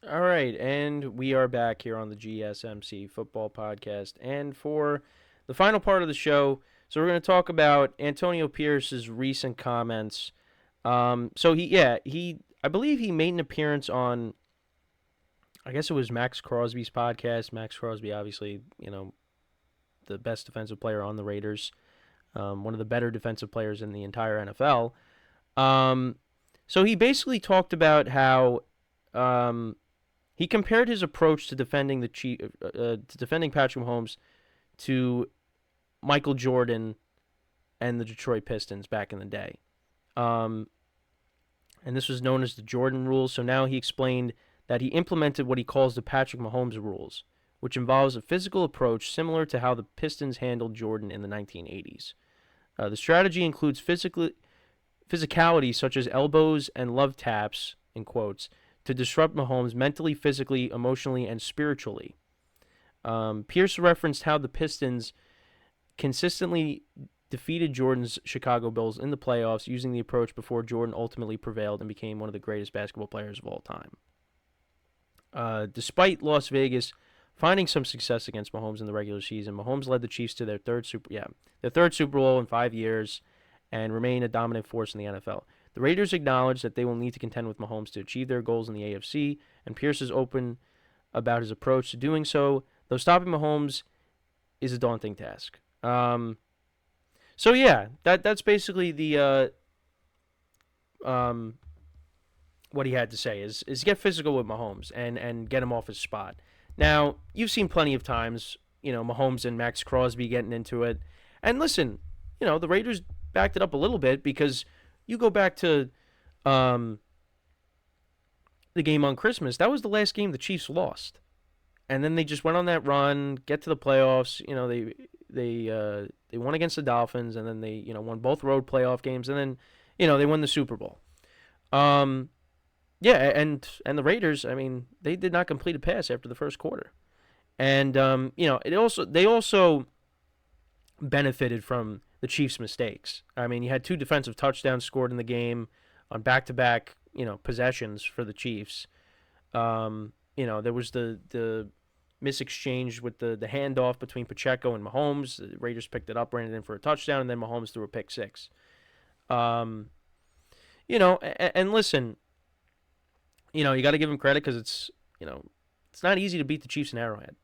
All right, and we are back here on the GSMC football podcast. And for the final part of the show, so we're going to talk about Antonio Pierce's recent comments. I believe he made an appearance on, I guess it was Max Crosby's podcast. Max Crosby, obviously, the best defensive player on the Raiders, one of the better defensive players in the entire NFL. Um, so he basically talked about how um, he compared his approach to defending to defending Patrick Mahomes to Michael Jordan and the Detroit Pistons back in the day. Um, and this was known as the Jordan rules. So now he explained that he implemented what he calls the Patrick Mahomes rules, which involves a physical approach similar to how the Pistons handled Jordan in the 1980s. The strategy includes physicality such as elbows and love taps, in quotes, to disrupt Mahomes mentally, physically, emotionally, and spiritually. Pierce referenced how the Pistons consistently defeated Jordan's Chicago Bulls in the playoffs using the approach before Jordan ultimately prevailed and became one of the greatest basketball players of all time. Despite Las Vegas finding some success against Mahomes in the regular season, Mahomes led the Chiefs to their third Super Bowl in 5 years and remain a dominant force in the NFL. The Raiders acknowledge that they will need to contend with Mahomes to achieve their goals in the AFC, and Pierce is open about his approach to doing so, though stopping Mahomes is a daunting task. That's basically the what he had to say is get physical with Mahomes and get him off his spot. Now, you've seen plenty of times, Mahomes and Max Crosby getting into it. And listen, the Raiders backed it up a little bit because you go back to the game on Christmas. That was the last game the Chiefs lost. And then they just went on that run, get to the playoffs. They won against the Dolphins, and then they won both road playoff games, and then they won the Super Bowl. And the Raiders, I mean, they did not complete a pass after the first quarter, and they also benefited from the Chiefs' mistakes. I mean, you had two defensive touchdowns scored in the game on back-to-back possessions for the Chiefs. There was the misexchange with the handoff between Pacheco and Mahomes. The Raiders picked it up, ran it in for a touchdown, and then Mahomes threw a pick six. And listen, you got to give him credit because it's not easy to beat the Chiefs in Arrowhead.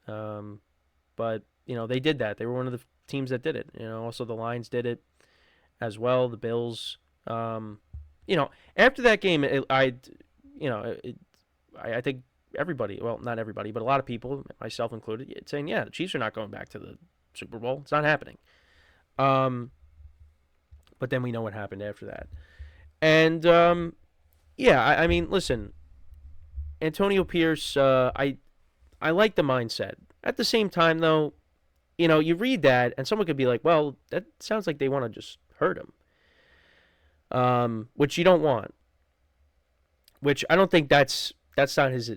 But they did that. They were one of the teams that did it. Also the Lions did it as well. The Bills. After that game, I think everybody, well, not everybody, but a lot of people, myself included, saying, yeah, the Chiefs are not going back to the Super Bowl. It's not happening. But then we know what happened after that. And, I mean, listen, Antonio Pierce, I like the mindset. At the same time, though, you read that, and someone could be like, well, that sounds like they want to just hurt him, which you don't want. Which I don't think that's not his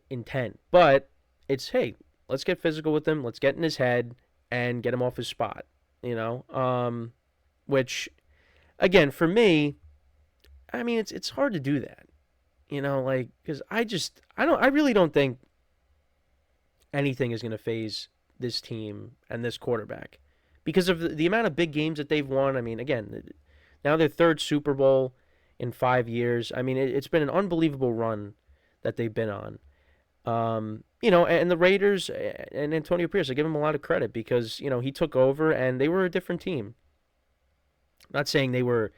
intent. But it's, hey, let's get physical with him. Let's get in his head and get him off his spot. Which, again, for me, I mean, it's hard to do that. Because I really don't think anything is going to phase this team and this quarterback because of the amount of big games that they've won. I mean, again, now their third Super Bowl in 5 years. I mean, it's been an unbelievable run that they've been on. And the Raiders and Antonio Pierce, I give him a lot of credit because, he took over and they were a different team. I'm not saying they were,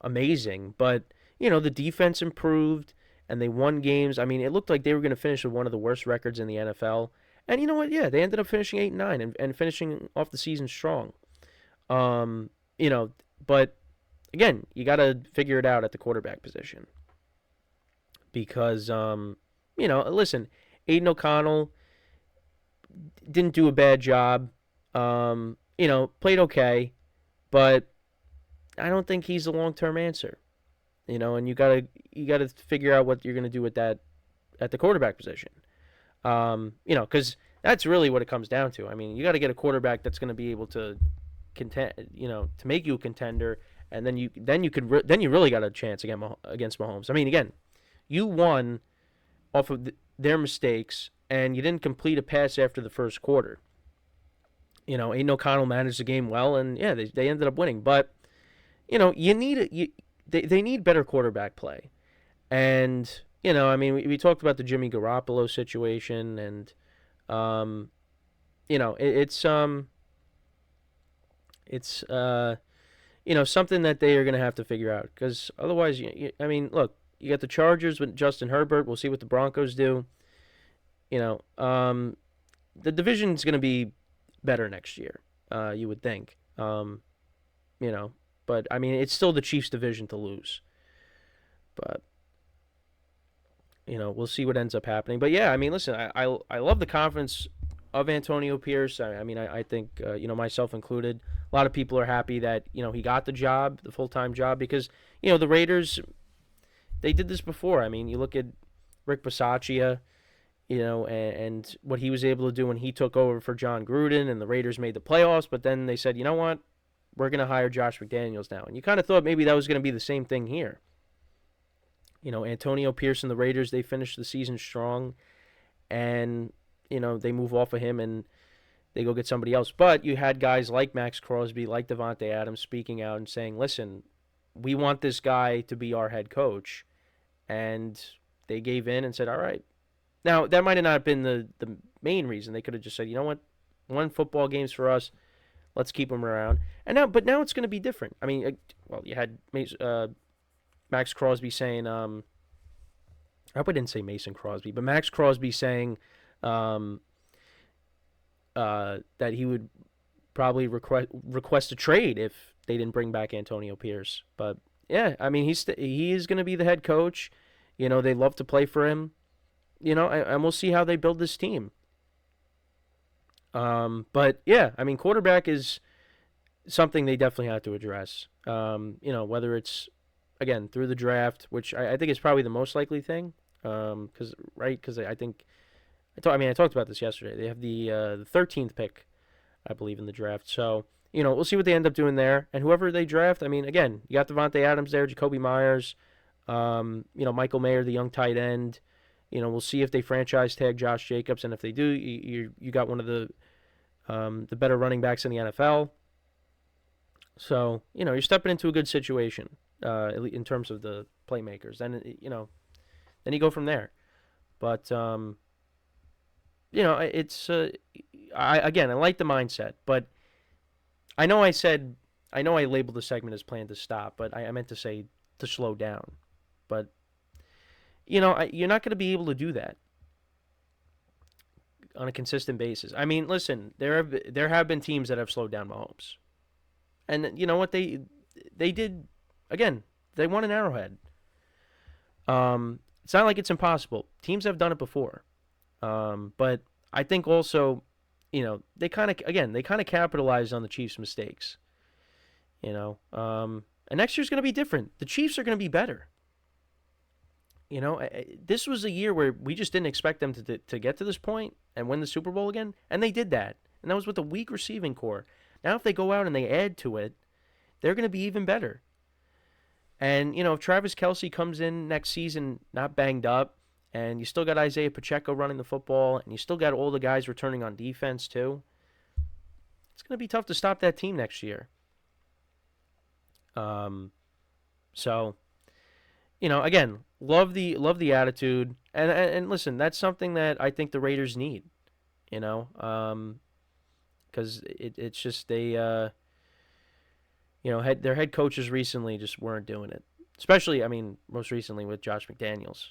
amazing, but, the defense improved and they won games. I mean, it looked like they were going to finish with one of the worst records in the NFL. And you know what? Yeah, they ended up finishing 8-9 and finishing off the season strong. But again, you got to figure it out at the quarterback position. Because, listen, Aiden O'Connell didn't do a bad job. Played okay. But I don't think he's the long-term answer. And you gotta figure out what you're going to do with that at the quarterback position. Because that's really what it comes down to. I mean, you got to get a quarterback that's going to be able to contend, to make you a contender, and then you really got a chance against Mahomes. I mean, again, you won off of their mistakes, and you didn't complete a pass after the first quarter. Aiden O'Connell managed the game well, and yeah, they ended up winning. But you need they need better quarterback play, and I mean, we talked about the Jimmy Garoppolo situation, and um, it's something that they are going to have to figure out because otherwise, I mean, look, you got the Chargers with Justin Herbert. We'll see what the Broncos do. You know, um, the division's going to be better next year. You would think. You know, but I mean, it's still the Chiefs' division to lose. But we'll see what ends up happening. But yeah, I mean, listen, I love the confidence of Antonio Pierce. I mean, I think myself included, a lot of people are happy that he got the job, the full time job, because the Raiders, they did this before. I mean, you look at Rick Bisaccia, and what he was able to do when he took over for John Gruden, and the Raiders made the playoffs. But then they said, you know what, we're going to hire Josh McDaniels now, and you kind of thought maybe that was going to be the same thing here. Antonio Pierce and the Raiders, they finished the season strong, and they move off of him and they go get somebody else. But you had guys like Max Crosby, like Devontae Adams speaking out and saying, listen, we want this guy to be our head coach. And they gave in and said, all right. Now, that might have not been the main reason. They could have just said, you know what, 1 football games for us. Let's keep him around. But now it's going to be different. I mean, you had Max Crosby saying, I hope I didn't say Mason Crosby, but Max Crosby saying that he would probably request a trade if they didn't bring back Antonio Pierce. But yeah, I mean, he is going to be the head coach. They love to play for him. And we'll see how they build this team. But yeah, I mean, quarterback is something they definitely have to address. Whether it's again through the draft, which I think is probably the most likely thing. Because I think I talked about this yesterday. They have the 13th pick, I believe, in the draft. So we'll see what they end up doing there. And whoever they draft, I mean, again, you got Devontae Adams there, Jacoby Myers, Michael Mayer, the young tight end. We'll see if they franchise tag Josh Jacobs, and if they do, you got one of the better running backs in the NFL. So you're stepping into a good situation in terms of the playmakers. Then then you go from there. But it's I like the mindset, but I know I labeled the segment as plan to stop, but I meant to say to slow down. But you're not going to be able to do that on a consistent basis. I mean, listen, there have been teams that have slowed down Mahomes, and you know what they did again. They won an Arrowhead. It's not like it's impossible. Teams have done it before, but I think also, they kind of capitalized on the Chiefs' mistakes. And next year's going to be different. The Chiefs are going to be better. This was a year where we just didn't expect them to get to this point and win the Super Bowl again, and they did that. And that was with a weak receiving core. Now, if they go out and they add to it, they're going to be even better. And, if Travis Kelce comes in next season not banged up, and you still got Isaiah Pacheco running the football, and you still got all the guys returning on defense too, it's going to be tough to stop that team next year. So, again, love the attitude, and listen, that's something that I think the Raiders need, because it's just they, their head coaches recently just weren't doing it, especially, I mean, most recently with Josh McDaniels.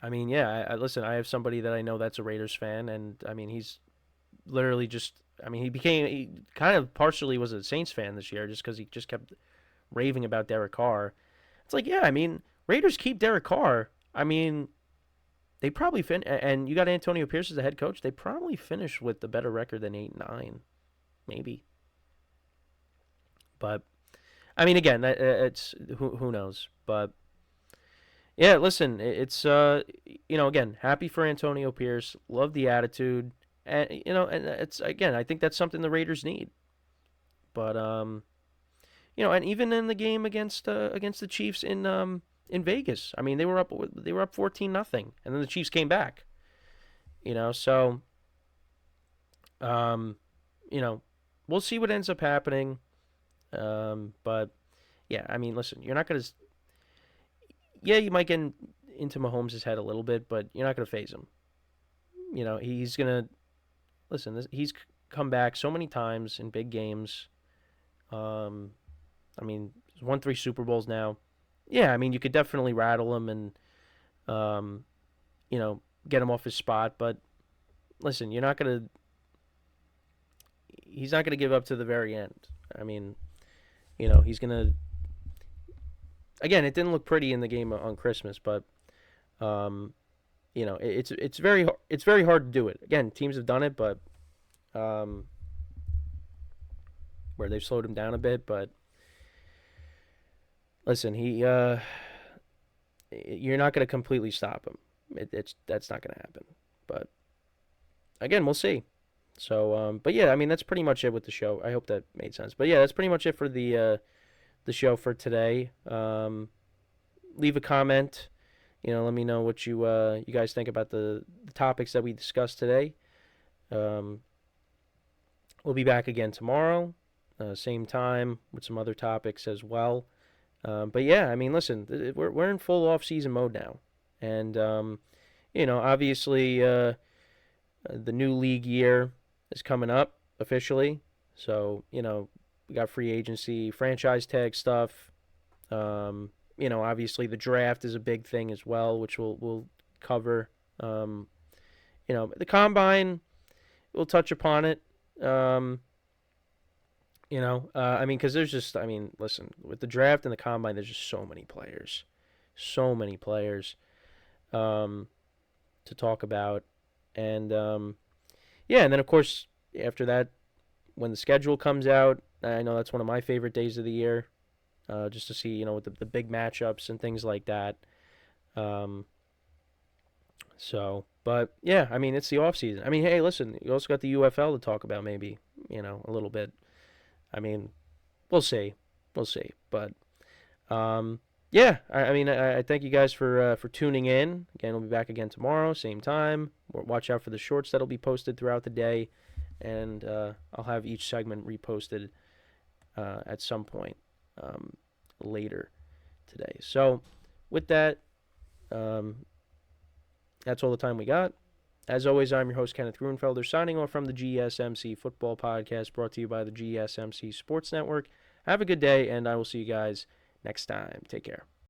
I mean, yeah, listen, I have somebody that I know that's a Raiders fan, and I mean, he's literally just, I mean, he kind of partially was a Saints fan this year just because he just kept raving about Derek Carr. It's like, yeah, I mean, Raiders keep Derek Carr. I mean, they probably and you got Antonio Pierce as the head coach. They probably finish with a better record than 8-9, maybe. But I mean, again, it's who knows. But yeah, listen, it's again, happy for Antonio Pierce. Love the attitude, and and it's again, I think that's something the Raiders need. But and even in the game against the Chiefs in in Vegas. I mean, they were up 14-0, and then the Chiefs came back. So um, you know, we'll see what ends up happening. But yeah, I mean, listen, you're not gonna. Yeah, you might get into Mahomes' head a little bit, but you're not gonna phase him. He's gonna listen. He's come back so many times in big games. Um, I mean, he's won 3 Super Bowls now. Yeah, I mean, you could definitely rattle him and um, get him off his spot. But listen, you're not gonna. He's not gonna give up to the very end. I mean, he's gonna. Again, it didn't look pretty in the game on Christmas, but um, it's very hard to do it. Again, teams have done it, but um, where they've slowed him down a bit. But listen, you're not going to completely stop him. That's not going to happen. But again, we'll see. So, but yeah, I mean that's pretty much it with the show. I hope that made sense. But yeah, that's pretty much it for the show for today. Leave a comment. Let me know what you guys think about the topics that we discussed today. Um, we'll be back again tomorrow, same time with some other topics as well. But yeah, I mean, listen, we're in full off season mode now, and obviously the new league year is coming up officially. So we got free agency, franchise tag stuff. Obviously the draft is a big thing as well, which we'll cover. The combine, we'll touch upon it. I mean, because listen, with the draft and the combine, there's just so many players, to talk about, and yeah, and then of course after that, when the schedule comes out, I know that's one of my favorite days of the year, just to see with the big matchups and things like that. Um, but yeah, I mean it's the off season. I mean, hey, listen, you also got the UFL to talk about, maybe a little bit. I mean, we'll see, but yeah, I mean, I thank you guys for tuning in. Again, we'll be back again tomorrow, same time. Watch out for the shorts that'll be posted throughout the day, and I'll have each segment reposted at some point later today. So, with that, that's all the time we got. As always, I'm your host, Kenneth Grunfelder, signing off from the GSMC Football Podcast, brought to you by the GSMC Sports Network. Have a good day, and I will see you guys next time. Take care.